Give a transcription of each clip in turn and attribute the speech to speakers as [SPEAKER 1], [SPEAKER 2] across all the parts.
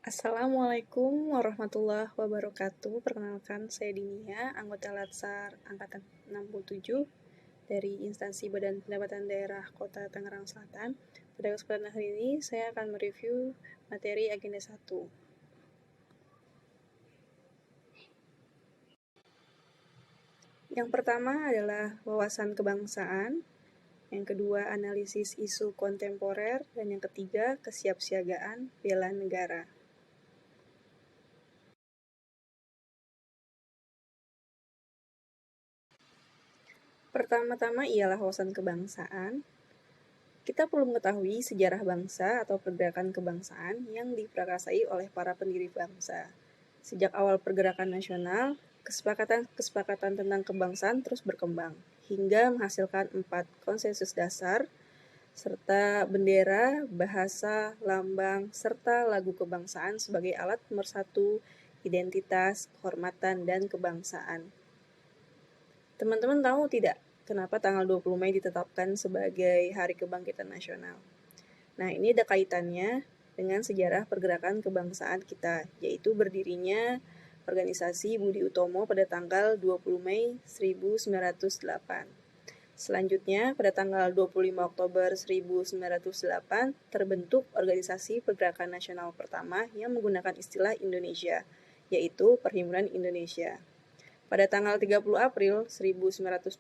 [SPEAKER 1] Assalamualaikum warahmatullahi wabarakatuh. Perkenalkan, saya Dinia, anggota Latsar Angkatan 67 dari Instansi Badan Pendapatan Daerah Kota Tangerang Selatan. Pada kesempatan hari ini, saya akan mereview materi agenda 1. Yang pertama adalah wawasan kebangsaan, yang kedua analisis isu kontemporer, dan yang ketiga kesiapsiagaan bela negara. Pertama-tama ialah wawasan kebangsaan. Kita perlu mengetahui sejarah bangsa atau pergerakan kebangsaan yang diprakarsai oleh para pendiri bangsa. Sejak awal pergerakan nasional, kesepakatan tentang kebangsaan terus berkembang, hingga menghasilkan 4 konsensus dasar, serta bendera, bahasa, lambang, serta lagu kebangsaan sebagai alat pemersatu identitas, kehormatan, dan kebangsaan. Teman-teman tahu tidak kenapa tanggal 20 Mei ditetapkan sebagai Hari Kebangkitan Nasional? Nah, ini ada kaitannya dengan sejarah pergerakan kebangsaan kita, yaitu berdirinya organisasi Budi Utomo pada tanggal 20 Mei 1908. Selanjutnya, pada tanggal 25 Oktober 1908, terbentuk organisasi pergerakan nasional pertama yang menggunakan istilah Indonesia, yaitu Perhimpunan Indonesia. Pada tanggal 30 April 1926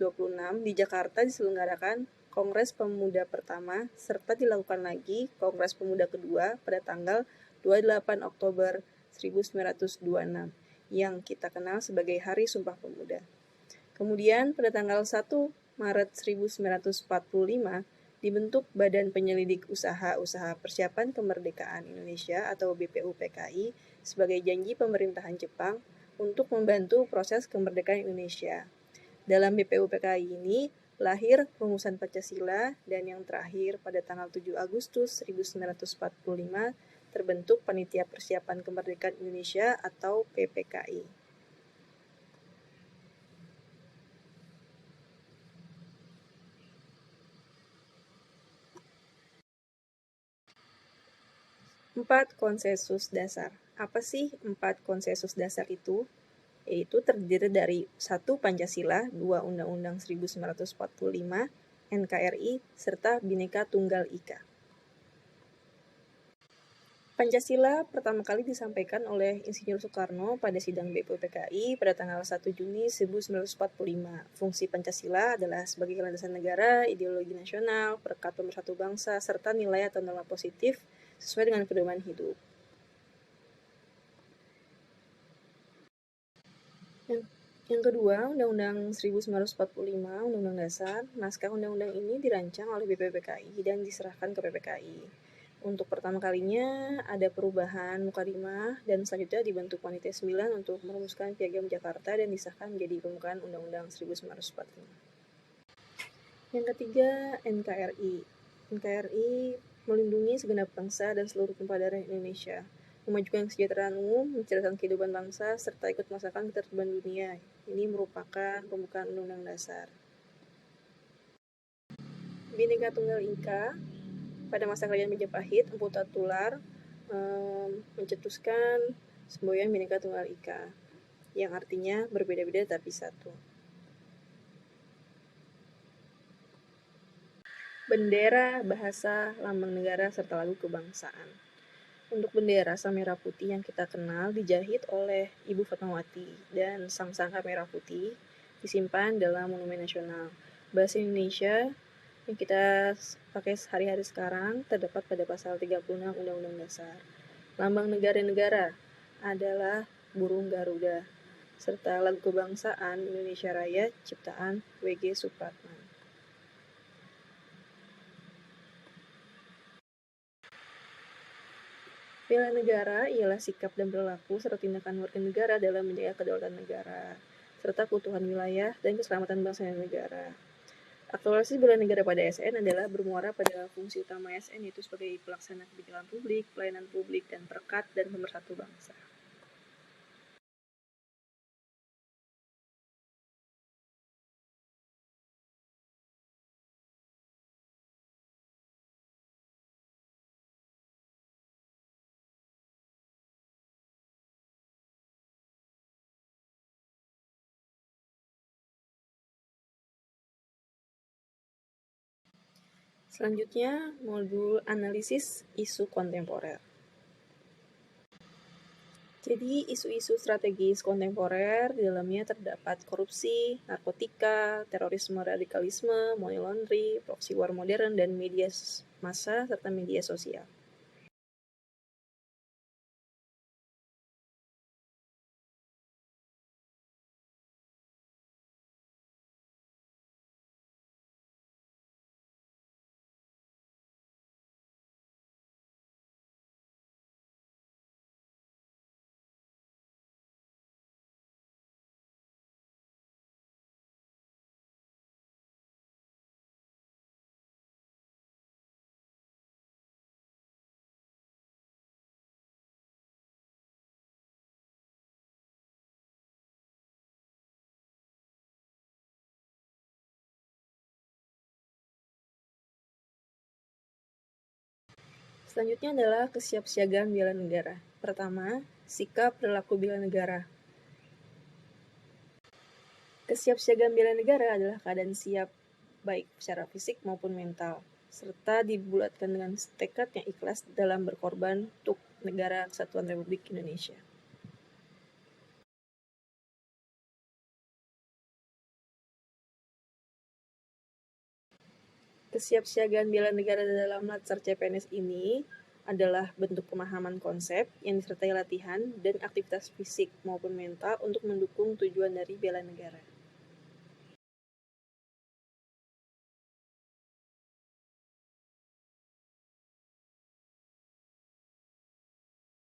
[SPEAKER 1] di Jakarta diselenggarakan Kongres Pemuda pertama serta dilakukan lagi Kongres Pemuda kedua pada tanggal 28 Oktober 1926 yang kita kenal sebagai Hari Sumpah Pemuda. Kemudian pada tanggal 1 Maret 1945 dibentuk Badan Penyelidik Usaha-Usaha Persiapan Kemerdekaan Indonesia atau BPUPKI sebagai janji pemerintahan Jepang untuk membantu proses kemerdekaan Indonesia. Dalam BPUPKI ini lahir rumusan Pancasila, dan yang terakhir pada tanggal 7 Agustus 1945 terbentuk Panitia Persiapan Kemerdekaan Indonesia atau PPKI. Empat konsensus dasar. Apa sih 4 konsensus dasar itu? Yaitu terdiri dari 1 Pancasila, 2 Undang-Undang 1945, NKRI, serta Bhinneka Tunggal Ika. Pancasila pertama kali disampaikan oleh Insinyur Soekarno pada sidang BPUPKI pada tanggal 1 Juni 1945. Fungsi Pancasila adalah sebagai landasan negara, ideologi nasional, perekat pemersatu bangsa, serta nilai atau norma positif sesuai dengan pedoman hidup. Yang kedua, Undang-Undang 1945, Undang-Undang Dasar. Naskah Undang-Undang ini dirancang oleh BPUPKI dan diserahkan ke PPKI. Untuk pertama kalinya ada perubahan mukadimah dan selanjutnya dibentuk Panitia 9 untuk merumuskan Piagam Jakarta dan disahkan menjadi pembukaan Undang-Undang 1945. Yang ketiga, NKRI. NKRI melindungi segenap bangsa dan seluruh tumpah darah Indonesia, memajukan kesejahteraan umum, mencerdaskan kehidupan bangsa, serta ikut merasakan ketertiban dunia. Ini merupakan pembukaan Undang-Undang Dasar. Bhinneka Tunggal Ika. Pada masa kerajaan Majapahit, Empu Tatular mencetuskan semboyan Bhinneka Tunggal Ika, yang artinya berbeda-beda tapi satu. Bendera, bahasa, lambang negara, serta lagu kebangsaan. Untuk bendera sang merah putih yang kita kenal dijahit oleh Ibu Fatmawati, dan sang sangka merah putih disimpan dalam Monumen Nasional. Bahasa Indonesia yang kita pakai sehari-hari sekarang terdapat pada pasal 36 Undang-Undang Dasar. Lambang negara-negara adalah burung Garuda, serta lagu kebangsaan Indonesia Raya ciptaan W.G. Supratman. Bela negara ialah sikap dan perilaku serta tindakan warga negara dalam menjaga kedaulatan negara, serta keutuhan wilayah dan keselamatan bangsa dan negara. Aktualisasi bela negara pada ASN adalah bermuara pada fungsi utama ASN, yaitu sebagai pelaksana kebijakan publik, pelayanan publik, dan perekat dan pemersatu bangsa. Selanjutnya, modul analisis isu kontemporer. Jadi, isu-isu strategis kontemporer di dalamnya terdapat korupsi, narkotika, terorisme radikalisme, money laundering, proxy war modern, dan media massa serta media sosial. Selanjutnya adalah kesiapsiagaan bela negara. Pertama, sikap perilaku bela negara. Kesiapsiagaan bela negara adalah keadaan siap, baik secara fisik maupun mental, serta dibulatkan dengan tekad yang ikhlas dalam berkorban untuk negara Kesatuan Republik Indonesia. Kesiapsiagaan bela negara dalam Latsar CPNS ini adalah bentuk pemahaman konsep yang disertai latihan dan aktivitas fisik maupun mental untuk mendukung tujuan dari bela negara.